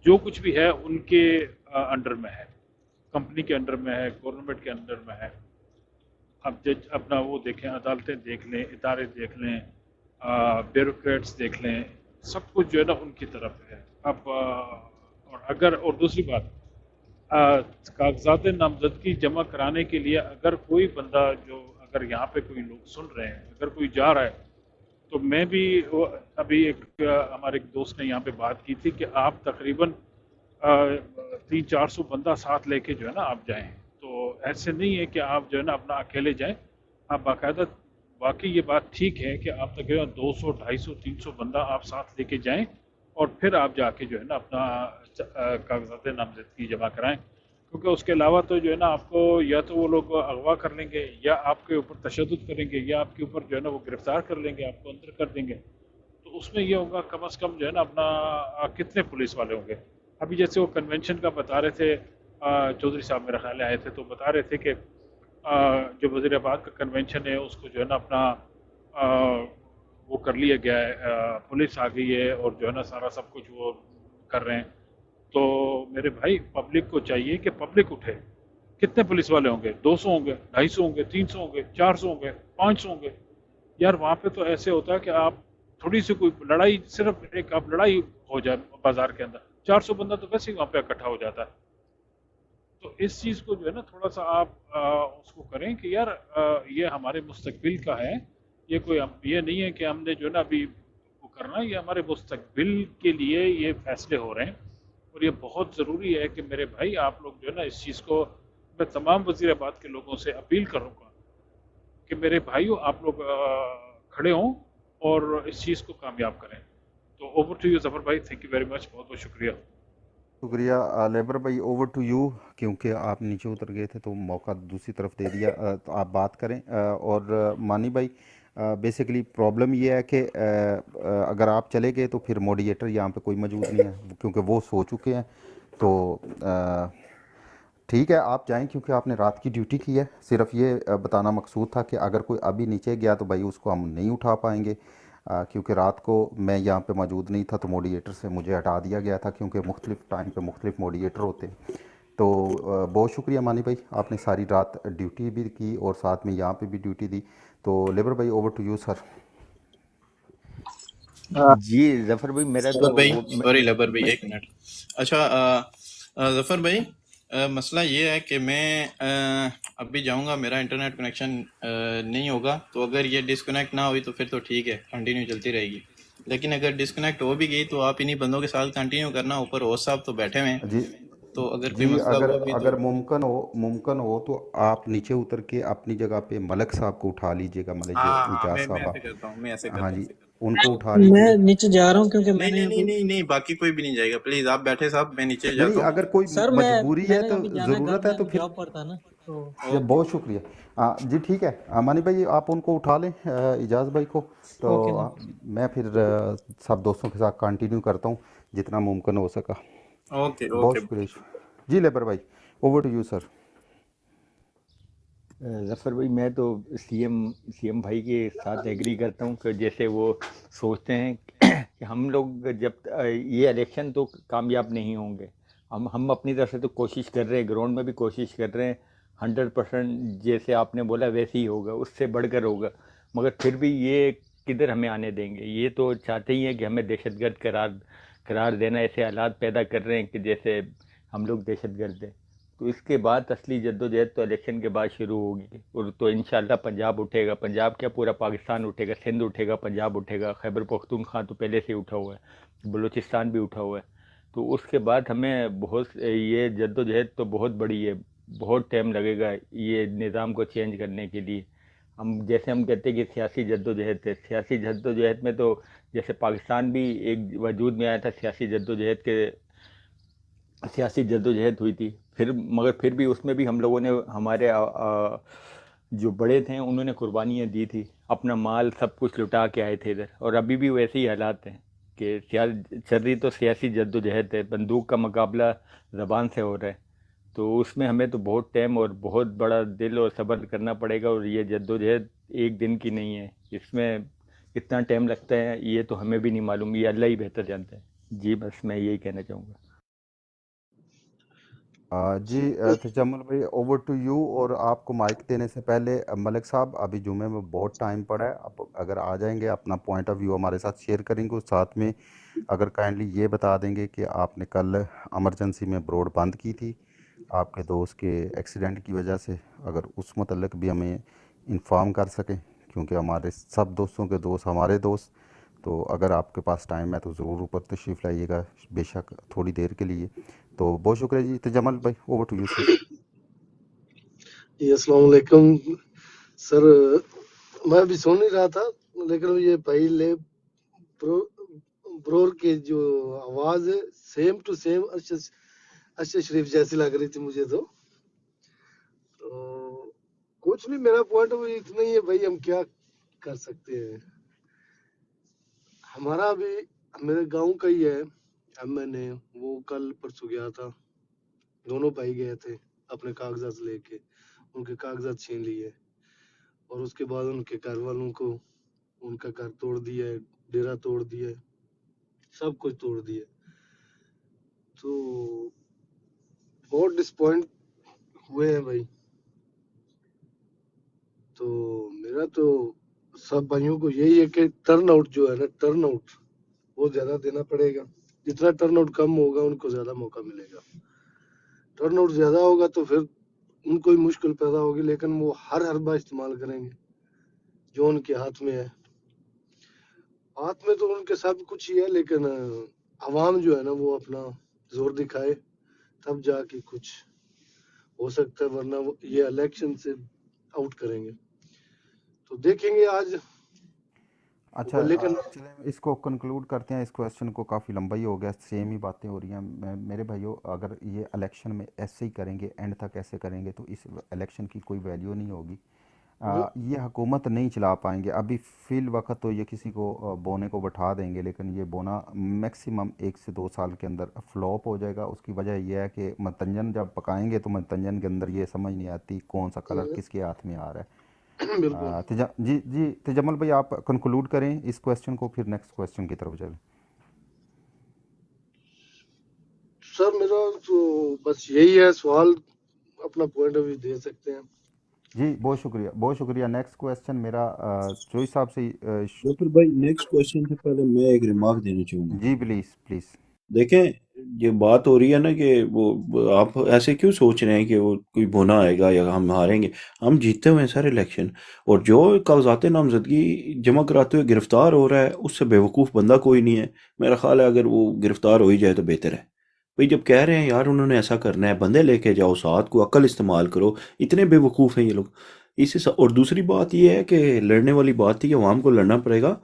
جو کچھ بھی ہے ان کے انڈر میں ہے، کمپنی کے انڈر میں ہے، گورنمنٹ کے انڈر میں ہے. اب جج اپنا وہ دیکھیں، عدالتیں دیکھ لیں، ادارے دیکھ لیں، بیوروکریٹس دیکھ لیں، سب کچھ جو ہے نا ان کی طرف ہے. اب اور دوسری بات، کاغذات نامزدگی جمع کرانے کے لیے اگر کوئی بندہ جو اگر یہاں پہ کوئی لوگ سن رہے ہیں، اگر کوئی جا رہا ہے، تو میں بھی ابھی ہمارے ایک دوست نے یہاں پہ بات کی تھی کہ آپ تقریباً 300-400 بندہ ساتھ لے کے جو ہے نا آپ جائیں. تو ایسے نہیں ہے کہ آپ جو ہے نا اپنا اکیلے جائیں، آپ باقاعدہ، واقعی یہ بات ٹھیک ہے کہ آپ تقریباً 200 250 300 بندہ آپ ساتھ لے کے جائیں اور پھر آپ جا کے جو ہے نا اپنا کاغذات نامزدگی جمع کرائیں. کیونکہ اس کے علاوہ تو جو ہے نا آپ کو یا تو وہ لوگ اغوا کر لیں گے، یا آپ کے اوپر تشدد کریں گے، یا آپ کے اوپر جو ہے نا وہ گرفتار کر لیں گے، آپ کو اندر کر دیں گے. تو اس میں یہ ہوگا کم از کم جو ہے نا اپنا کتنے پولیس والے ہوں گے. ابھی جیسے وہ کنونشن کا بتا رہے تھے، چودھری صاحب میرے خیال آئے تھے تو بتا رہے تھے کہ جو وزیر آباد کا کنونشن ہے اس کو جو ہے نا اپنا وہ کر لیا گیا ہے، پولیس آ گئی ہے اور جو ہے نا سارا سب کچھ وہ کر رہے ہیں. تو میرے بھائی پبلک کو چاہیے کہ پبلک اٹھے. کتنے پولیس والے ہوں گے؟ 200 ہوں گے، 250 ہوں گے، 300 ہوں گے، 400 ہوں گے، 500 ہوں گے. یار وہاں پہ تو ایسے ہوتا ہے کہ آپ تھوڑی سی کوئی لڑائی، صرف ایک آپ لڑائی ہو جائے بازار کے اندر، 400 بندہ تو ویسے ہی وہاں پہ اکٹھا ہو جاتا ہے. تو اس چیز کو جو ہے نا تھوڑا سا آپ اس کو کریں کہ یار یہ ہمارے مستقبل کا ہے، یہ کوئی یہ نہیں ہے کہ ہم نے جو ہے نا ابھی وہ کرنا، یہ ہمارے مستقبل کے لیے یہ فیصلے ہو رہے ہیں. اور یہ بہت ضروری ہے کہ میرے بھائی آپ لوگ جو ہے نا اس چیز کو، میں تمام وزیر آباد کے لوگوں سے اپیل کروں گا کہ میرے بھائیو آپ لوگ کھڑے ہوں اور اس چیز کو کامیاب کریں. تو اوور ٹو یو ظفر بھائی، تھینک یو ویری مچ، بہت بہت شکریہ. شکریہ لیبر بھائی، اوور ٹو یو. کیونکہ آپ نیچے اتر گئے تھے تو موقع دوسری طرف دے دیا، تو آپ بات کریں. اور مانی بھائی، بیسیکلی پرابلم یہ ہے کہ اگر آپ چلے گئے تو پھر موڈیٹر یہاں پہ کوئی موجود نہیں ہے، کیونکہ وہ سو چکے ہیں. تو ٹھیک ہے آپ جائیں، کیونکہ آپ نے رات کی ڈیوٹی کی ہے. صرف یہ بتانا مقصود تھا کہ اگر کوئی ابھی نیچے گیا تو بھائی اس کو ہم نہیں اٹھا پائیں گے، کیونکہ رات کو میں یہاں پہ موجود نہیں تھا تو موڈیٹر سے مجھے ہٹا دیا گیا تھا، کیونکہ مختلف ٹائم پہ مختلف موڈیٹر ہوتے ہیں. تو بہت شکریہ مانی بھائی، آپ نے ساری رات ڈیوٹی بھی کی اور ساتھ میں یہاں پہ بھی ڈیوٹی دی. تو لیبر بھائی اوور ٹو یو سر. جی ظفر بھائی، میرا ظفر تو بھائی، سوری لبر بھائی، ایک منٹ. اچھا ظفر بھائی، مسئلہ یہ ہے کہ میں ابھی جاؤں گا، میرا انٹرنیٹ کنیکشن نہیں ہوگا، تو اگر یہ ڈسکنیکٹ نہ ہوئی تو پھر تو ٹھیک ہے، کنٹینیو چلتی رہے گی. لیکن اگر ڈسکنیکٹ ہو بھی گئی تو آپ انہی بندوں کے ساتھ کنٹینیو کرنا، اوپر ہوسٹ صاحب تو بیٹھے ہوئے ہیں، جی تو اگر کوئی جی، مسئلہ اگر ہوا بھی تو. اگر ممکن ہو تو آپ نیچے اتر کے اپنی جگہ پہ ملک صاحب کو اٹھا لیجئے گا، ملک ہاں ہاں، اجاز میں صاحبہ. ایسے کرتا ہوں، میں ایسے ہاں کرتا جی، ہوں. ان کو اٹھا میں لیجئے. نیچے جا رہا ہوں کیونکہ میں نہیں نے نہیں نہیں ابھی، نہیں نہیں، باقی کوئی بھی نہیں جائے گا، پلیز آپ بیٹھے صاحب، میں نیچے نہیں جاتا نہیں، ہوں. اگر کوئی سر مجبوری میں ہے نے تو ابھی جانا ہے گھر، ضرورت ہے میں تو پھر. جاب پڑتا نا تو. اوکے بہت شکریہ. جی ٹھیک ہے، مانی بھائی آپ ان کو اٹھا لیں، اجاز بھائی کو. تو اوکے جی. میں پھر سب دوستوں کے ساتھ کنٹینیو کرتا ہوں جتنا ممکن ہو سکا. اوکے بہت اوکے. شکریہ. جی لیبر بھائی اوور ٹو یو سر. ظفر بھائی، میں تو سی ایم بھائی کے ساتھ ایگری کرتا ہوں کہ جیسے وہ سوچتے ہیں کہ ہم لوگ جب یہ الیکشن تو کامیاب نہیں ہوں گے، ہم اپنی طرف سے تو کوشش کر رہے ہیں، گراؤنڈ میں بھی کوشش کر رہے ہیں 100%، جیسے آپ نے بولا ویسے ہی ہوگا، اس سے بڑھ کر ہوگا. مگر پھر بھی یہ کدھر ہمیں آنے دیں گے؟ یہ تو چاہتے ہی ہیں کہ ہمیں دہشت گرد قرار دینا، ایسے حالات پیدا کر رہے ہیں کہ جیسے ہم لوگ دہشت گرد ہیں. تو اس کے بعد اصلی جدوجہد تو الیکشن کے بعد شروع ہوگی، اور تو انشاءاللہ پنجاب اٹھے گا، پنجاب کیا پورا پاکستان اٹھے گا، سندھ اٹھے گا، پنجاب اٹھے گا، خیبر پختونخوا تو پہلے سے اٹھا ہوا ہے، بلوچستان بھی اٹھا ہوا ہے. تو اس کے بعد ہمیں یہ جدوجہد تو بہت بڑی ہے، بہت ٹائم لگے گا یہ نظام کو چینج کرنے کے لیے. ہم کہتے ہیں کہ سیاسی جدوجہد ہے، سیاسی جدوجہد میں تو جیسے پاکستان بھی ایک وجود میں آیا تھا، سیاسی جدوجہد ہوئی تھی، مگر پھر بھی اس میں بھی ہم لوگوں نے، ہمارے جو بڑے تھے انہوں نے قربانیاں دی تھی، اپنا مال سب کچھ لٹا کے آئے تھے ادھر، اور ابھی بھی ویسے ہی حالات ہیں کہ چل رہی تو سیاسی جدوجہد ہے، بندوق کا مقابلہ زبان سے ہو رہا ہے. تو اس میں ہمیں تو بہت ٹائم اور بہت بڑا دل اور صبر کرنا پڑے گا، اور یہ جدوجہد ایک دن کی نہیں ہے، اس میں کتنا ٹائم لگتا ہے یہ تو ہمیں بھی نہیں معلوم، یہ اللہ ہی بہتر جانتا ہے. جی بس میں یہی کہنا چاہوں گا. جی تجمل بھائی اوور ٹو یو، اور آپ کو مائک دینے سے پہلے ملک صاحب ابھی جمعے میں بہت ٹائم پڑا ہے، اب اگر آ جائیں گے اپنا پوائنٹ آف ویو ہمارے ساتھ شیئر کریں گے، اس ساتھ میں اگر کائنڈلی یہ بتا دیں گے کہ آپ نے کل ایمرجنسی میں بروڈ بند کی تھی آپ کے دوست کے ایکسیڈنٹ کی وجہ سے، اگر اس متعلق بھی ہمیں انفارم کر سکیں، کیونکہ ہمارے سب دوستوں کے دوست ہمارے دوست، تو اگر آپ کے پاس ٹائم ہے تو ضرور اوپر تشریف لائیے گا، بے شک تھوڑی دیر کے لیے۔ تو بہت شکریہ جی تجمل بھائی، اوور ٹو یو سر۔ جی السلام علیکم سر، میں ابھی سن نہیں رہا تھا لیکن یہ پہلے برور کی جو آواز ہے سیم ٹو سیم ارشد شریف جیسی لگ رہی تھی مجھے تو کچھ نہیں، میرا پوائنٹ وہ اتنا ہی ہے بھائی، ہم کیا کر سکتے ہیں، ہمارا بھی میرے گاؤں کا ہی ہے ایم این اے، وہ کل پرسوں گیا تھا، دونوں بھائی گئے تھے اپنے کاغذات لے کے، ان کے کاغذات چھین لیے اور اس کے بعد ان کے گھر والوں کو ان کا گھر توڑ دیا ہے، ڈیرا توڑ دیا ہے، سب کچھ توڑ دیا، تو بہت ڈسپوائنٹ ہوئے ہیں بھائی۔ تو میرا تو سب بھائیوں کو یہی ہے کہ ٹرن آؤٹ جو ہے نا، ٹرن آؤٹ وہ زیادہ دینا پڑے گا، جتنا ٹرن آؤٹ کم ہوگا ان کو زیادہ موقع ملے گا، ٹرن آؤٹ زیادہ ہوگا تو پھر ان کو ہی مشکل پیدا ہوگی، لیکن وہ ہر حربہ استعمال کریں گے جو ان کے ہاتھ میں ہے، ہاتھ میں تو ان کے ساتھ کچھ ہی ہے، لیکن عوام جو ہے نا وہ اپنا زور دکھائے تب جا کے کچھ ہو سکتا ہے، ورنہ یہ الیکشن سے آؤٹ کریں گے، تو دیکھیں گے آج اچھا لیکن چلیں اس کو کنکلوڈ کرتے ہیں، اس کویسچن کو کافی لمبا ہی ہو گیا، سیم ہی باتیں ہو رہی ہیں، میرے بھائیو اگر یہ الیکشن میں ایسے ہی کریں گے، اینڈ تک ایسے کریں گے تو اس الیکشن کی کوئی ویلیو نہیں ہوگی، یہ حکومت نہیں چلا پائیں گے، ابھی فی الوقت تو یہ کسی کو بونے کو بٹھا دیں گے، لیکن یہ بونا میکسیمم 1 سے 2 سال کے اندر فلوپ ہو جائے گا، اس کی وجہ یہ ہے کہ متنجن جب پکائیں گے تو متنجن کے اندر یہ سمجھ نہیں آتی کون سا کلر کس کے ہاتھ میں آ رہا ہے۔ بالکل جی تجمل بھائی آپ کنکلوڈ کریں اس کویسچن کو، پھر نیکسٹ کویسچن کی طرف چلیں۔ سر میرا تو بس یہی ہے، سوال اپنا پوائنٹ آف ویو دے سکتے ہیں۔ جی بہت شکریہ بہت شکریہ، نیکسٹ کویسچن میرا چوئی صاحب سے ڈاکٹر بھائی نیکسٹ کوشچن سے پہلے میں ایک ریمارک دینا چاہوں گا۔ جی پلیز پلیز۔ دیکھیں یہ بات ہو رہی ہے نا کہ وہ آپ ایسے کیوں سوچ رہے ہیں کہ وہ کوئی بونا آئے گا یا ہم ہاریں گے، ہم جیتے ہوئے ہیں سارے الیکشن، اور جو کاغذات نامزدگی جمع کراتے ہوئے گرفتار ہو رہا ہے اس سے بیوقوف بندہ کوئی نہیں ہے، میرا خیال ہے اگر وہ گرفتار ہو ہی جائے تو بہتر ہے۔ بھئی جب کہہ رہے ہیں یار انہوں نے ایسا کرنا ہے، بندے لے کے جاؤ ساتھ، کو عقل استعمال کرو، اتنے بیوقوف ہیں یہ لوگ۔ اور دوسری بات یہ ہے کہ لڑنے والی بات تھی کہ عوام کو لڑنا پڑے گا،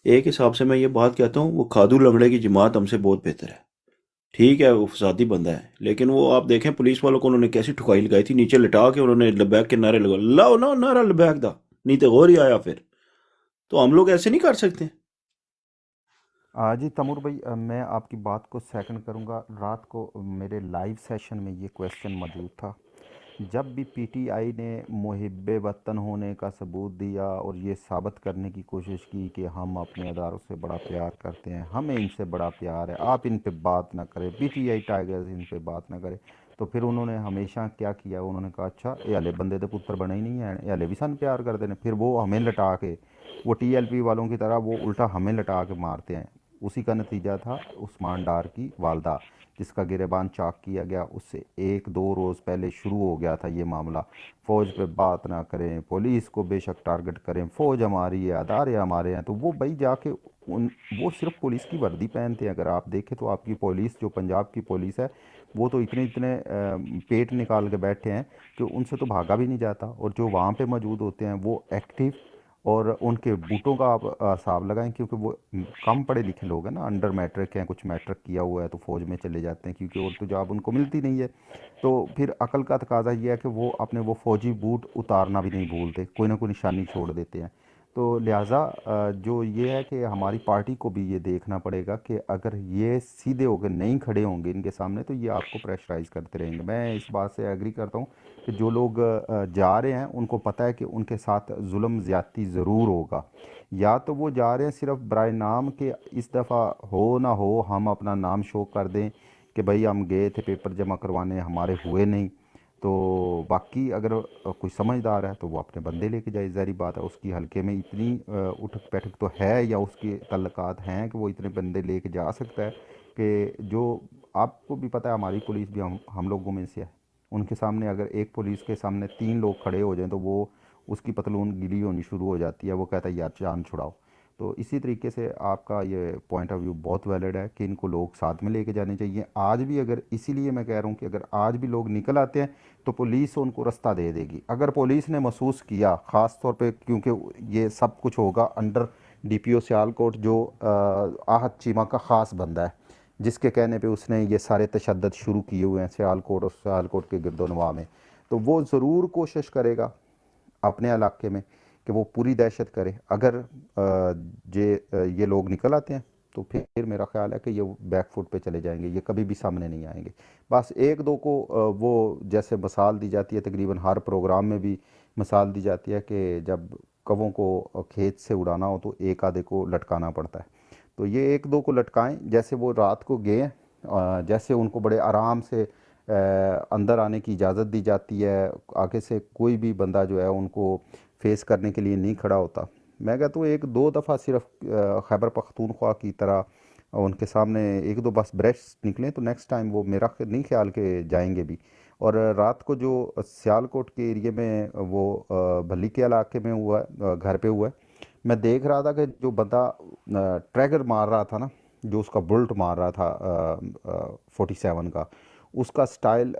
ایک حساب سے میں یہ بات کہتا ہوں وہ کھادو لنگڑے کی جماعت ہم سے بہت بہتر ہے، ٹھیک ہے وہ فسادی بندہ ہے، لیکن وہ آپ دیکھیں پولیس والوں کو انہوں نے کیسی ٹھکائی لگائی تھی، نیچے لٹا کے انہوں نے لبیک کے نعرے لگا، لاؤ نا نعرہ لبیک دا، نہیں تو غور ہی آیا پھر، تو ہم لوگ ایسے نہیں کر سکتے۔ جی تیمور بھائی میں آپ کی بات کو سیکنڈ کروں گا، رات کو میرے لائیو سیشن میں یہ کویسچن موجود تھا، جب بھی پی ٹی آئی نے محب وطن ہونے کا ثبوت دیا اور یہ ثابت کرنے کی کوشش کی کہ ہم اپنے اداروں سے بڑا پیار کرتے ہیں، ہمیں ان سے بڑا پیار ہے، آپ ان پہ بات نہ کریں، پی ٹی آئی ٹائیگرز ان پہ بات نہ کریں، تو پھر انہوں نے ہمیشہ کیا کیا، انہوں نے کہا اچھا یہ ہلے بندے دے پتر بنے ہی نہیں ہیں، یہ ہلے بھی سن پیار کرتے ہیں، پھر وہ ہمیں لٹا کے، وہ ٹی ایل پی والوں کی طرح وہ الٹا ہمیں لٹا کے مارتے ہیں۔ اسی کا نتیجہ تھا عثمان ڈار کی والدہ جس کا گریبان چاک کیا گیا، اس سے 1-2 روز پہلے شروع ہو گیا تھا یہ معاملہ، فوج پہ بات نہ کریں، پولیس کو بے شک ٹارگٹ کریں، فوج ہماری ہے، ادارے ہمارے ہیں، تو وہ بھائی جا کے وہ صرف پولیس کی وردی پہنتے ہیں، اگر آپ دیکھیں تو آپ کی پولیس جو پنجاب کی پولیس ہے وہ تو اتنے پیٹ نکال کے بیٹھے ہیں کہ ان سے تو بھاگا بھی نہیں جاتا، اور جو وہاں پہ موجود ہوتے ہیں وہ ایکٹیو، اور ان کے بوٹوں کا آپ حساب لگائیں کیونکہ وہ کم پڑھے لکھے لوگ ہیں نا، انڈر میٹرک ہیں، کچھ میٹرک کیا ہوا ہے تو فوج میں چلے جاتے ہیں کیونکہ اور تو جاب ان کو ملتی نہیں ہے، تو پھر عقل کا تقاضا یہ ہے کہ وہ اپنے وہ فوجی بوٹ اتارنا بھی نہیں بھولتے، کوئی نہ کوئی نشانی چھوڑ دیتے ہیں، تو لہٰذا جو یہ ہے کہ ہماری پارٹی کو بھی یہ دیکھنا پڑے گا کہ اگر یہ سیدھے ہو کے نہیں کھڑے ہوں گے ان کے سامنے تو یہ آپ کو پریشرائز کرتے رہیں گے۔ میں اس بات سے ایگری کرتا ہوں کہ جو لوگ جا رہے ہیں ان کو پتہ ہے کہ ان کے ساتھ ظلم زیادتی ضرور ہوگا، یا تو وہ جا رہے ہیں صرف برائے نام کہ اس دفعہ ہو نہ ہو ہم اپنا نام شو کر دیں، کہ بھائی ہم گئے تھے پیپر جمع کروانے ہمارے ہوئے نہیں. تو باقی اگر کوئی سمجھدار ہے تو وہ اپنے بندے لے کے جائے، ظاہری بات ہے اس کی حلقے میں اتنی اٹھک بیٹھک تو ہے یا اس کے تعلقات ہیں کہ وہ اتنے بندے لے کے جا سکتا ہے کہ جو آپ کو بھی پتہ ہے ہماری پولیس بھی ہم لوگوں میں سے ہے. ان کے سامنے اگر ایک پولیس کے سامنے 3 لوگ کھڑے ہو جائیں تو وہ اس کی پتلون گیلی ہونی شروع ہو جاتی ہے، وہ کہتا ہے یار جان چھڑاؤ. تو اسی طریقے سے آپ کا یہ پوائنٹ آف ویو بہت ویلڈ ہے کہ ان کو لوگ ساتھ میں لے کے جانے چاہیے. آج بھی اگر اسی لیے میں کہہ رہا ہوں کہ اگر آج بھی لوگ نکل آتے ہیں تو پولیس ان کو رستہ دے دے گی. اگر پولیس نے محسوس کیا، خاص طور پہ کیونکہ یہ سب کچھ ہوگا انڈر ڈی پی او سیالکوٹ جو آہت چیمہ کا خاص بندہ ہے، جس کے کہنے پہ اس نے یہ سارے تشدد شروع کیے ہوئے ہیں سیالکوٹ اور سیالکوٹ کے گرد و نواح میں، تو وہ ضرور کوشش کرے گا اپنے علاقے میں کہ وہ پوری دہشت کرے. اگر یہ لوگ نکل آتے ہیں تو پھر میرا خیال ہے کہ یہ بیک فوٹ پہ چلے جائیں گے، یہ کبھی بھی سامنے نہیں آئیں گے. بس ایک دو کو وہ جیسے مثال دی جاتی ہے، تقریباً ہر پروگرام میں بھی مثال دی جاتی ہے کہ جب کووں کو کھیت سے اڑانا ہو تو ایک آدھے کو لٹکانا پڑتا ہے. تو یہ ایک دو کو لٹکائیں، جیسے وہ رات کو گئے ہیں، جیسے ان کو بڑے آرام سے اندر آنے کی اجازت دی جاتی ہے، آگے سے کوئی بھی بندہ جو ہے ان کو فیس کرنے کے لیے نہیں کھڑا ہوتا. میں کہتا ہوں 1-2 دفعہ صرف خیبر پختونخوا کی طرح ان کے سامنے 1-2 بس برش نکلیں تو نیکسٹ ٹائم وہ میرا نہیں خیال کہ جائیں گے بھی. اور رات کو جو سیالکوٹ کے ایریے میں وہ بھلی کے علاقے میں ہوا ہے، گھر پہ ہوا ہے، میں دیکھ رہا تھا کہ جو بندہ ٹریگر مار رہا تھا نا، جو اس کا بلٹ مار رہا تھا 47 کا، اس کا سٹائل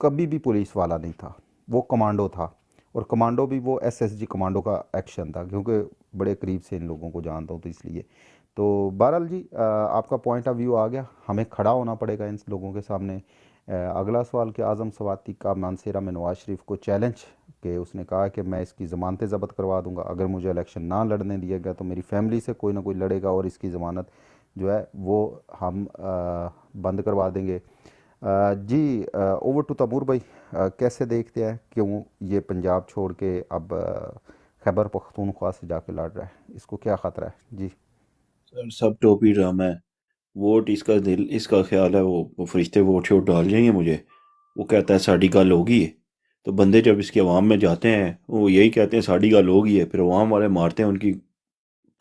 کبھی بھی پولیس والا نہیں تھا، وہ کمانڈو تھا. اور کمانڈو بھی وہ ایس ایس جی کمانڈو کا ایکشن تھا، کیونکہ بڑے قریب سے ان لوگوں کو جانتا ہوں تو اس لیے. تو بہرحال جی آپ کا پوائنٹ آف ویو آ گیا، ہمیں کھڑا ہونا پڑے گا ان لوگوں کے سامنے. اگلا سوال کہ اعظم سواتی کا مانسیرہ میں نواز شریف کو چیلنج، کہ اس نے کہا کہ میں اس کی ضمانتیں ضبط کروا دوں گا، اگر مجھے الیکشن نہ لڑنے دیا گیا تو میری فیملی سے کوئی نہ کوئی لڑے گا اور اس کی ضمانت جو ہے وہ ہم بند کروا دیں گے. جی اوور ٹو تیمور بھائی، کیسے دیکھتے ہیں کیوں یہ پنجاب چھوڑ کے اب خیبر پختونخوا سے جا کے لڑ رہا ہے، اس کو کیا خطرہ ہے؟ جی سر سب ٹوپی ڈرامہ ہے. ووٹ اس کا دل، اس کا خیال ہے وہ فرشتے ووٹ شوٹ ڈال جائیں گے مجھے. وہ کہتا ہے ساڑی گل ہوگی ہے، تو بندے جب اس کی عوام میں جاتے ہیں وہ یہی کہتے ہیں ساڑی گل ہوگی ہے، پھر عوام والے مارتے ہیں ان کی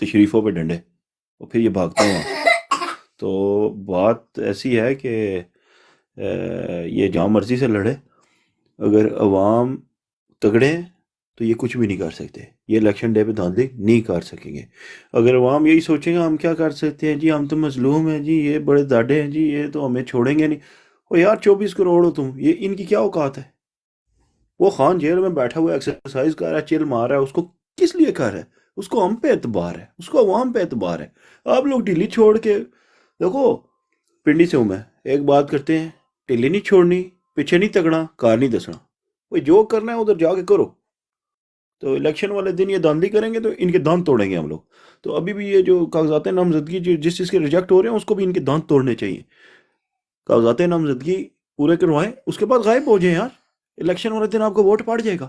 تشریفوں پہ ڈنڈے اور پھر یہ بھاگتے ہیں وہاں. تو بات ایسی ہے کہ یہ جہاں مرضی سے لڑے، اگر عوام تگڑے ہیں تو یہ کچھ بھی نہیں کر سکتے، یہ الیکشن ڈے پہ دھاندلی نہیں کر سکیں گے. اگر عوام یہی سوچیں گے ہم کیا کر سکتے ہیں جی، ہم تو مظلوم ہیں جی، یہ بڑے داڑھے ہیں جی، یہ تو ہمیں چھوڑیں گے نہیں. او یار 24 کروڑ ہو تم، یہ ان کی کیا اوقات ہے؟ وہ خان جیل میں بیٹھا ہوا ایکسرسائز کر رہا ہے، چل مار رہا ہے، اس کو کس لیے کر رہا ہے؟ اس کو ہم پہ اعتبار ہے، اس کو عوام پہ اعتبار ہے. آپ لوگ ڈیلی چھوڑ کے دیکھو، پنڈی سے ہوں میں، ایک بات کرتے ہیں، ٹلی نہیں چھوڑنی، پیچھے نہیں تگڑا، کار نہیں دسنا. وہ جو کرنا ہے ادھر جا کے کرو. تو الیکشن والے دن یہ داندلی کریں گے تو ان کے دانت توڑیں گے ہم لوگ. تو ابھی بھی یہ جو کاغذات نامزدگی جس چیز کے ریجیکٹ ہو رہے ہیں اس کو بھی ان کے دانت توڑنے چاہیے. کاغذات نامزدگی پورے کروائیں، اس کے بعد غائب ہو جائیں یار. الیکشن والے دن آپ کو ووٹ پڑ جائے گا.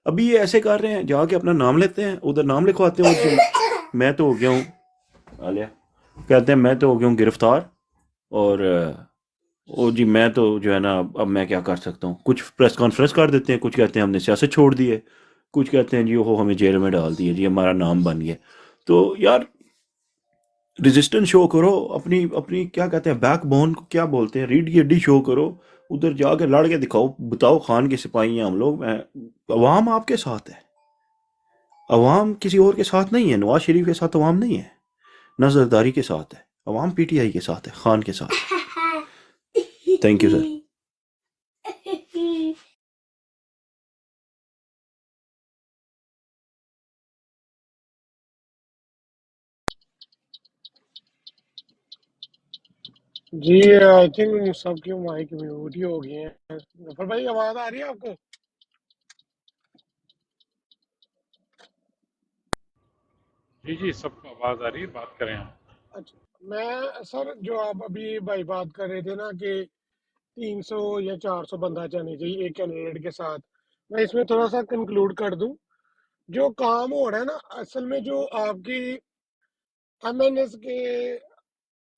ابھی یہ ایسے کر رہے ہیں، جا کے اپنا نام لیتے ہیں، ادھر نام لکھواتے ہیں، میں تو ہو گیا ہوں عالیہ کہتے ہیں میں تو ہو گیا ہوں گرفتار، اور جی میں تو جو ہے نا اب میں کیا کر سکتا ہوں. کچھ پریس کانفرنس کر دیتے ہیں، کچھ کہتے ہیں ہم نے سیاست چھوڑ دی ہے، کچھ کہتے ہیں جی وہ ہمیں جیل میں ڈال دیے جی، ہمارا نام بن گیا. تو یار ریزسٹنس شو کرو، اپنی کیا کہتے ہیں بیک بون کو کیا بولتے ہیں، ریڈھ کی ہڈی شو کرو، ادھر جا کے لڑ کے دکھاؤ، بتاؤ خان کے سپاہی ہیں ہم لوگ. عوام آپ کے ساتھ ہے، عوام کسی اور کے ساتھ نہیں ہے. نواز شریف کے ساتھ عوام نہیں ہے، نہ زرداری کے ساتھ ہے عوام، پی ٹی آئی کے ساتھ ہے، خان کے ساتھ. Thank you sir. جی آئی تھنک سب کی مائک میوٹ ہی ہو گئی ہیں. ظفر بھائی آواز آ رہی ہے آپ کو؟ جی جی سب کو آواز آ رہی ہے، بات کریں آپ. اچھا، میں سر جو آپ ابھی بھائی بات کر رہے تھے نا کہ 300 یا 400 بندہ جانے چاہیے ایک کینڈیڈیٹ کے ساتھ، میں اس میں تھوڑا سا کنکلوڈ کر دوں. جو کام ہو رہا ہے نا اصل میں، جو آپ کی ایم این ایس کے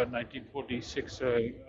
1946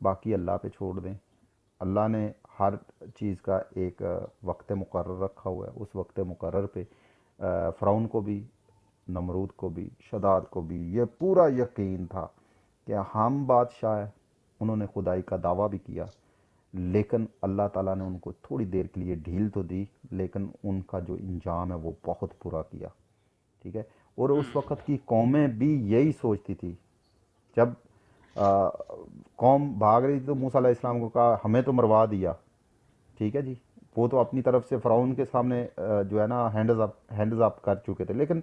باقی اللہ پہ چھوڑ دیں. اللہ نے ہر چیز کا ایک وقت مقرر رکھا ہوا ہے. اس وقت مقرر پہ فرعون کو بھی، نمرود کو بھی، شداد کو بھی یہ پورا یقین تھا کہ ہم بادشاہ ہیں. انہوں نے خدائی کا دعویٰ بھی کیا، لیکن اللہ تعالیٰ نے ان کو تھوڑی دیر کے لیے ڈھیل تو دی، لیکن ان کا جو انجام ہے وہ بہت برا کیا. ٹھیک ہے. اور اس وقت کی قومیں بھی یہی سوچتی تھی. جب قوم بھاگ رہی تھی تو موسیٰ علیہ السلام کو کہا ہمیں تو مروا دیا. ٹھیک ہے جی. وہ تو اپنی طرف سے فرعون کے سامنے جو ہے نا ہینڈز اپ کر چکے تھے. لیکن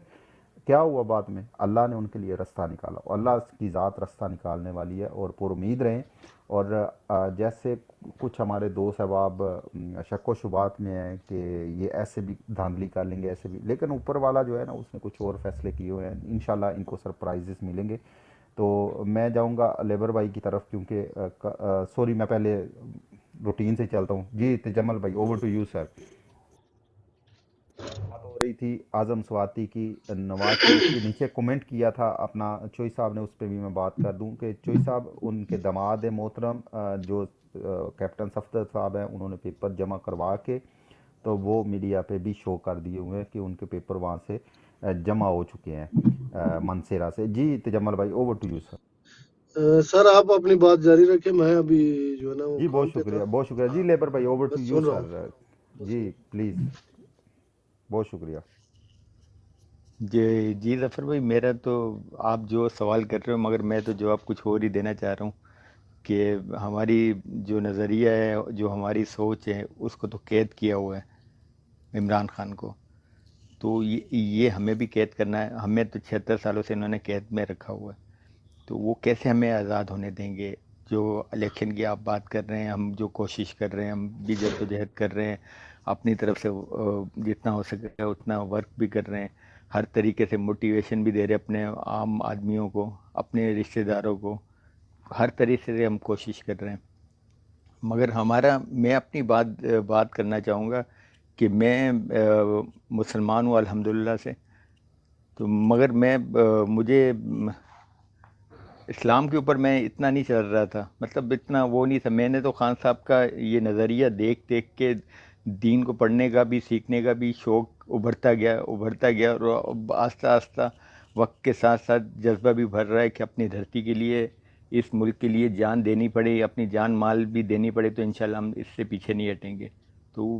کیا ہوا بعد میں؟ اللہ نے ان کے لیے رستہ نکالا. اللہ کی ذات رستہ نکالنے والی ہے، اور پر امید رہیں. اور جیسے کچھ ہمارے دوست احباب شک و شبات میں ہیں کہ یہ ایسے بھی دھاندلی کر لیں گے، ایسے بھی، لیکن اوپر والا جو ہے نا اس نے کچھ اور فیصلے کیے ہوئے ہیں. انشاءاللہ ان کو سرپرائزز ملیں گے. تو میں جاؤں گا لیبر بھائی کی طرف، کیونکہ سوری میں پہلے روٹین سے چلتا ہوں. جی تجمل بھائی، اوور ٹو یو سر. بات ہو رہی تھی اعظم سواتی کی، نواز شریف کے نیچے کومنٹ کیا تھا اپنا چوئی صاحب نے، اس پہ بھی میں بات کر دوں کہ چوئی صاحب ان کے دماد محترم جو کیپٹن صفدر صاحب ہیں، انہوں نے پیپر جمع کروا کے تو وہ میڈیا پہ بھی شو کر دیے ہوئے ہیں کہ ان کے پیپر وہاں سے جمع ہو چکے ہیں منصیرہ سے. جی تجمل بھائی، اوور ٹو یو سر. سر آپ اپنی بات جاری رکھیں، میں ابھی جو ہے نا وہ جی کام بہت پہ تھا. شکریہ، بہت شکریہ. جی لیبر بھائی، اوور میں ٹو یو سن رہا سر. ہوں. جی پلیز، بہت شکریہ. جی ظفر بھائی، میرا تو آپ جو سوال کر رہے ہو، مگر میں تو جواب کچھ اور ہی دینا چاہ رہا ہوں کہ ہماری جو نظریہ ہے، جو ہماری سوچ ہے، اس کو تو قید کیا ہوا ہے عمران خان کو. تو یہ ہمیں بھی قید کرنا ہے. ہمیں تو 76 سالوں سے انہوں نے قید میں رکھا ہوا ہے. تو وہ کیسے ہمیں آزاد ہونے دیں گے؟ جو الیکشن کی آپ بات کر رہے ہیں، ہم جو کوشش کر رہے ہیں، ہم بھی جد و جہد کر رہے ہیں اپنی طرف سے، جتنا ہو سکے اتنا ورک بھی کر رہے ہیں، ہر طریقے سے موٹیویشن بھی دے رہے ہیں اپنے عام آدمیوں کو، اپنے رشتہ داروں کو، ہر طریقے سے ہم کوشش کر رہے ہیں. مگر میں اپنی بات کرنا چاہوں گا کہ میں مسلمان ہوں الحمدللہ سے. تو مگر مجھے اسلام کے اوپر میں اتنا نہیں چل رہا تھا، مطلب اتنا وہ نہیں تھا. میں نے تو خان صاحب کا یہ نظریہ دیکھ کے دین کو پڑھنے کا بھی، سیکھنے کا بھی شوق ابھرتا گیا، اور آہستہ آہستہ وقت کے ساتھ ساتھ جذبہ بھی بھر رہا ہے کہ اپنی دھرتی کے لیے، اس ملک کے لیے جان دینی پڑے، اپنی جان مال بھی دینی پڑے، تو انشاءاللہ ہم اس سے پیچھے نہیں ہٹیں گے. تو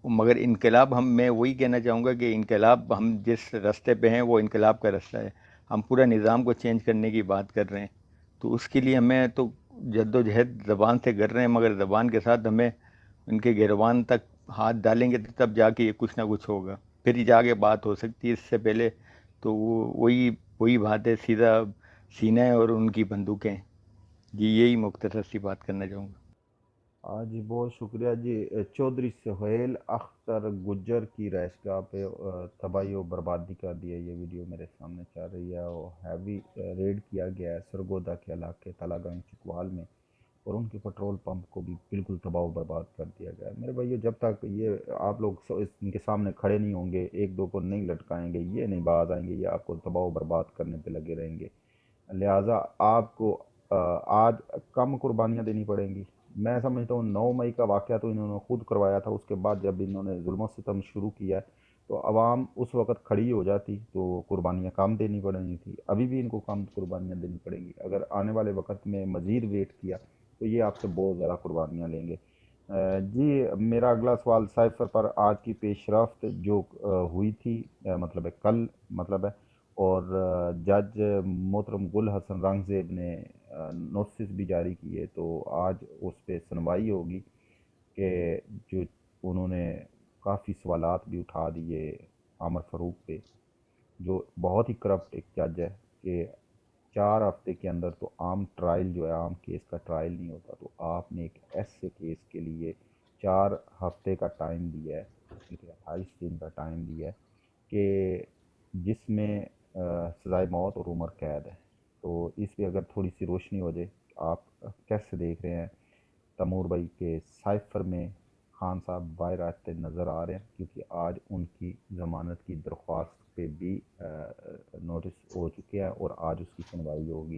مگر انقلاب، میں وہی کہنا چاہوں گا کہ انقلاب، ہم جس راستے پہ ہیں وہ انقلاب کا راستہ ہے. ہم پورا نظام کو چینج کرنے کی بات کر رہے ہیں. تو اس کے لیے ہمیں تو جد و جہد زبان سے کر رہے ہیں، مگر زبان کے ساتھ ہمیں ان کے گریبان تک ہاتھ ڈالیں گے تو تب جا کے یہ کچھ نہ کچھ ہوگا، پھر ہی جا کے بات ہو سکتی ہے. اس سے پہلے تو وہی بات ہے، سیدھا سینہ اور ان کی بندوقیں. جی یہی مختصر سی بات کرنا چاہوں گا. جی بہت شکریہ. جی چودھری سہیل اختر گجر کی رہائش گاہ پہ تباہی و بربادی کا دیا یہ ویڈیو میرے سامنے چل رہی ہے. وہ ہیوی ریڈ کیا گیا ہے سرگودا کے علاقے تالاگنج چکوال میں، اور ان کے پٹرول پمپ کو بھی بالکل تباہ و برباد کر دیا گیا ہے. میرے بھائیو، جب تک یہ آپ لوگ ان کے سامنے کھڑے نہیں ہوں گے، ایک دو کو نہیں لٹکائیں گے، یہ نہیں باز آئیں گے، یہ آپ کو تباہ و برباد کرنے پہ لگے رہیں گے. لہٰذا آپ کو آج کم قربانیاں دینی پڑیں گی. میں سمجھتا ہوں 9 مئی کا واقعہ تو انہوں نے خود کروایا تھا. اس کے بعد جب انہوں نے ظلم و ستم شروع کیا تو عوام اس وقت کھڑی ہو جاتی تو قربانیاں کم دینی پڑیں تھی. ابھی بھی ان کو کم قربانیاں دینی پڑیں گی. اگر آنے والے وقت میں مزید ویٹ کیا تو یہ آپ سے بہت زیادہ قربانیاں لیں گے. جی میرا اگلا سوال سائفر پر آج کی پیش رفت جو ہوئی تھی، مطلب ہے کل، مطلب ہے، اور جج محترم گل حسن رنگزیب نے نوٹسز بھی جاری کیے، تو آج اس پہ سنوائی ہوگی کہ جو انہوں نے کافی سوالات بھی اٹھا دیے عامر فاروق پہ، جو بہت ہی کرپٹ ایک جج ہے کہ 4 ہفتے کے اندر تو عام ٹرائل جو ہے، عام کیس کا ٹرائل نہیں ہوتا. تو آپ نے ایک ایسے کیس کے لیے 4 ہفتے کا ٹائم دیا ہے، 28 دن کا ٹائم دیا ہے، کہ جس میں سزائے موت اور عمر قید ہے. تو اس پہ اگر تھوڑی سی روشنی ہو جائے، آپ کیسے دیکھ رہے ہیں تیمور بھائی کے سائفر میں خان صاحب باہر آتے نظر آ رہے ہیں؟ کیونکہ آج ان کی ضمانت کی درخواست پہ بھی نوٹس ہو چکے ہیں اور آج اس کی سنوائی ہوگی.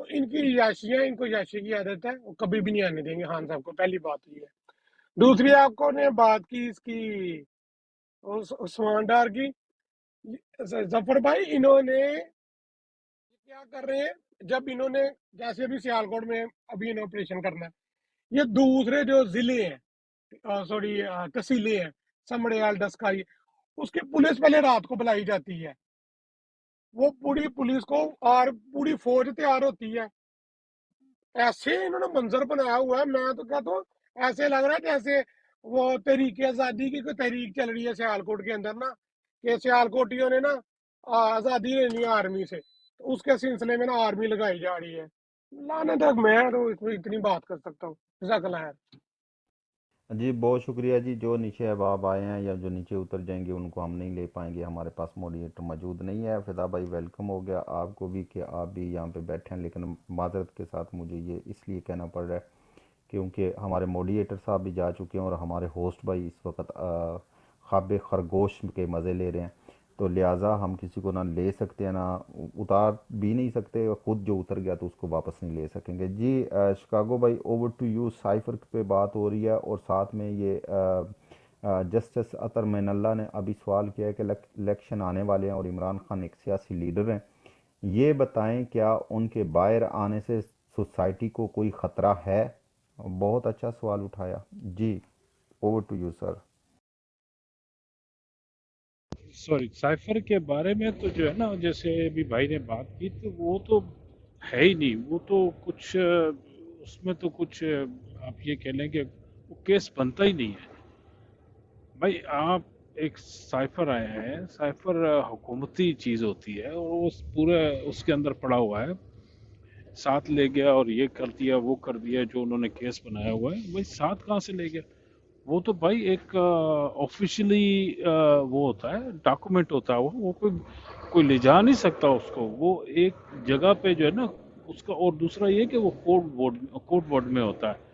تو ان کی عیاشیاں، ان کو عیاشی کی عادت ہے، وہ کبھی بھی نہیں آنے دیں گے خان صاحب کو، پہلی بات یہ ہے۔ دوسری آپ کو نے بات کی اس کی عثمان ڈار کی، ظفر بھائی انہوں نے کیا کر رہے ہیں، جب انہوں نے جیسے ابھی سیالکوٹ میں ابھی انہیں آپریشن کرنا ہے، یہ دوسرے جو ضلع ہیں، سوری تحصیلیں ہیں، سمڑیال ڈسکائی، اس کی پولیس پہلے رات کو بلائی جاتی ہے، وہ پوری پولیس کو اور پوری فوج تیار ہوتی ہے، ایسے انہوں نے منظر بنایا ہوا ہے، میں تو کہتا ہوں ایسے لگ رہا ہے جیسے وہ تحریک آزادی کی کوئی تحریک چل رہی ہے سیالکوٹ کے اندر نا، کہ سیالکوٹیوں نے نا آزادی لینی ہے آرمی سے، تو اس کے سلسلے میں نا آرمی لگائی جا رہی ہے۔ لانا تک میں تو اس میں اتنی بات کر سکتا ہوں۔ جزاک اللہ خیر۔ جی بہت شکریہ جی، جو نیچے احباب آئے ہیں یا جو نیچے اتر جائیں گے ان کو ہم نہیں لے پائیں گے، ہمارے پاس موڈیٹر موجود نہیں ہے۔ فدا بھائی ویلکم ہو گیا آپ کو بھی کہ آپ بھی یہاں پہ بیٹھے ہیں، لیکن معذرت کے ساتھ مجھے یہ اس لیے کہنا پڑ رہا ہے کیونکہ ہمارے موڈیٹر صاحب بھی جا چکے ہیں اور ہمارے ہوسٹ بھائی اس وقت خواب خرگوش کے مزے لے رہے ہیں، تو لہٰذا ہم کسی کو نہ لے سکتے ہیں، نہ اتار بھی نہیں سکتے، خود جو اتر گیا تو اس کو واپس نہیں لے سکیں گے۔ جی شکاگو بھائی اوور ٹو یو، سائفر پہ بات ہو رہی ہے اور ساتھ میں یہ جسٹس عطر معین اللہ نے ابھی سوال کیا ہے کہ الیکشن آنے والے ہیں اور عمران خان ایک سیاسی لیڈر ہیں، یہ بتائیں کیا ان کے باہر آنے سے سوسائٹی کو کوئی خطرہ ہے؟ بہت اچھا سوال اٹھایا جی، over to you sir. Sorry, cipher کے بارے میں تو جو ہے نا جیسے ابھی بھائی نے بات کی تو وہ تو ہے ہی نہیں، وہ تو کچھ اس میں تو کچھ آپ یہ کہہ لیں کہ وہ کیس بنتا ہی نہیں ہے بھائی۔ آپ ایک سائفر آئے ہیں، سائفر حکومتی چیز ہوتی ہے اور وہ پورے اس کے اندر پڑا ہوا ہے، ساتھ لے گیا اور یہ کر دیا وہ کر دیا جو انہوں نے کیس بنایا ہوا ہے بھائی، ساتھ کہاں سے لے گیا؟ وہ تو بھائی ایک آفیشلی وہ ہوتا ہے، ڈاکومنٹ ہوتا ہے، وہ کوئی لے جا نہیں سکتا اس کو، وہ ایک جگہ پہ جو ہے نا اس کا۔ اور دوسرا یہ کہ وہ کورٹ بورڈ میں ہوتا ہے،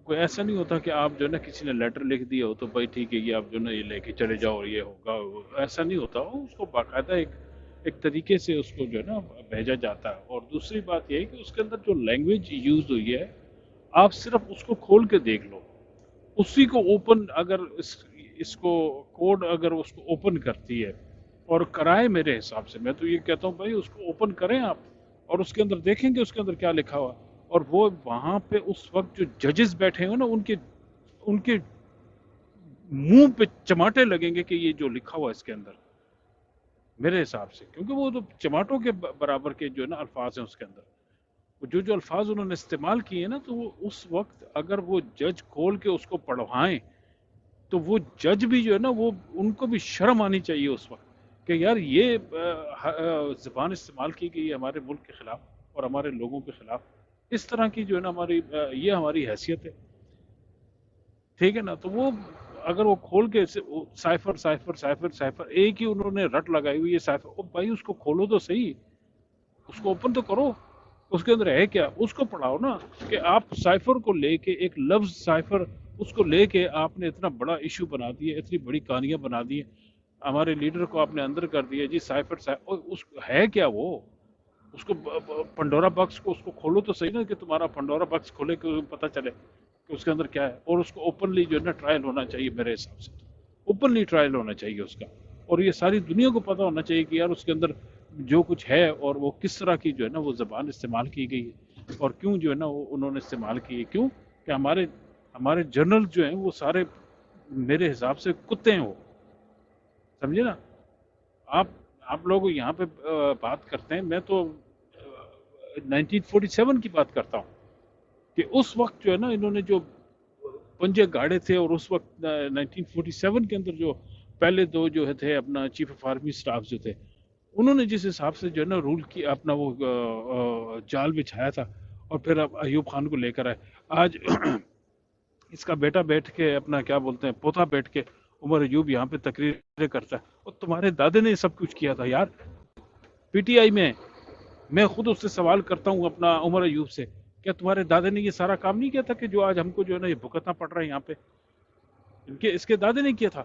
کوئی ایسا نہیں ہوتا کہ آپ جو ہے نا کسی نے لیٹر لکھ دیا ہو تو بھائی ٹھیک ہے یہ آپ جو ہے نا یہ لے کے چلے جاؤ اور یہ ہوگا، ایسا نہیں ہوتا، اس کو باقاعدہ ایک طریقے سے اس کو جو ہے نا بھیجا جاتا ہے۔ اور دوسری بات یہ ہے کہ اس کے اندر جو لینگویج یوز ہوئی ہے، آپ صرف اس کو کھول کے دیکھ لو، اسی کو اوپن اگر اس کو کوڈ اگر اس کو اوپن کرتی ہے اور کرائے، میرے حساب سے میں تو یہ کہتا ہوں بھائی اس کو اوپن کریں آپ اور اس کے اندر دیکھیں گے اس کے اندر کیا لکھا ہوا، اور وہ وہاں پہ اس وقت جو ججز بیٹھے ہیں نا ان کے منہ پہ چماٹے لگیں گے کہ یہ جو لکھا ہوا ہے اس کے اندر، میرے حساب سے، کیونکہ وہ تو چماٹوں کے برابر کے جو ہے نا الفاظ ہیں اس کے اندر، جو الفاظ انہوں نے استعمال کیے ہیں نا، تو وہ اس وقت اگر وہ جج کھول کے اس کو پڑھوائیں تو وہ جج بھی جو ہے نا وہ ان کو بھی شرم آنی چاہیے اس وقت کہ یار یہ زبان استعمال کی گئی ہے ہمارے ملک کے خلاف اور ہمارے لوگوں کے خلاف، اس طرح کی جو ہے نا یہ ہماری حیثیت ہے، ٹھیک ہے نا؟ تو وہ اگر وہ کھول کے سائفر سائفر سائفر سائفر ایک ہی انہوں نے رٹ لگائی ہوئی ہے سائفر، بھائی اس کو کھولو تو صحیح، اس کو اوپن تو کرو، اس کے اندر ہے کیا، اس کو پڑھاؤ نا۔ کہ آپ سائفر کو لے کے ایک لفظ سائفر اس کو لے کے آپ نے اتنا بڑا ایشو بنا دیا، اتنی بڑی کہانیاں بنا دی، ہمارے لیڈر کو آپ نے اندر کر دیا جی سائفر اس ہے کیا وہ، اس کو پنڈورا باکس کو اس کو کھولو تو صحیح نا، کہ تمہارا پنڈورا باکس کھولے کہ پتہ چلے کہ اس کے اندر کیا ہے، اور اس کو اوپنلی جو ہے نا ٹرائل ہونا چاہیے، میرے حساب سے اوپنلی ٹرائل ہونا چاہیے اس کا، اور یہ ساری دنیا کو پتہ ہونا چاہیے کہ یار اس کے اندر جو کچھ ہے اور وہ کس طرح کی جو ہے نا وہ زبان استعمال کی گئی ہے اور کیوں جو ہے نا وہ انہوں نے استعمال کی ہے، کیوں کہ ہمارے جنرل جو ہیں وہ سارے میرے حساب سے کتے ہیں، وہ سمجھے نا آپ لوگ یہاں پہ بات کرتے ہیں، میں تو 1947 کی بات کرتا ہوں کہ اس وقت جو ہے نا انہوں نے جو پنجے گاڑے تھے، اور اس وقت 1947 کے اندر جو پہلے دو جو تھے اپنا چیف آف آرمی سٹاف جو تھے، انہوں نے جس حساب سے جو ہے نا رول کی اپنا وہ جال بچھایا تھا، اور پھر اب ایوب خان کو لے کر آئے، آج اس کا بیٹا بیٹھ کے اپنا کیا بولتے ہیں پوتا بیٹھ کے عمر ایوب یہاں پہ تقریر کرتا ہے، اور تمہارے دادے نے سب کچھ کیا تھا یار، پی ٹی آئی میں خود اس سے سوال کرتا ہوں اپنا عمر ایوب سے، کیا تمہارے دادے نے یہ سارا کام نہیں کیا تھا کہ جو آج ہم کو جو ہے نا یہ بھگتنا پڑ رہا ہے یہاں پہ، اس کے دادے نے کیا تھا،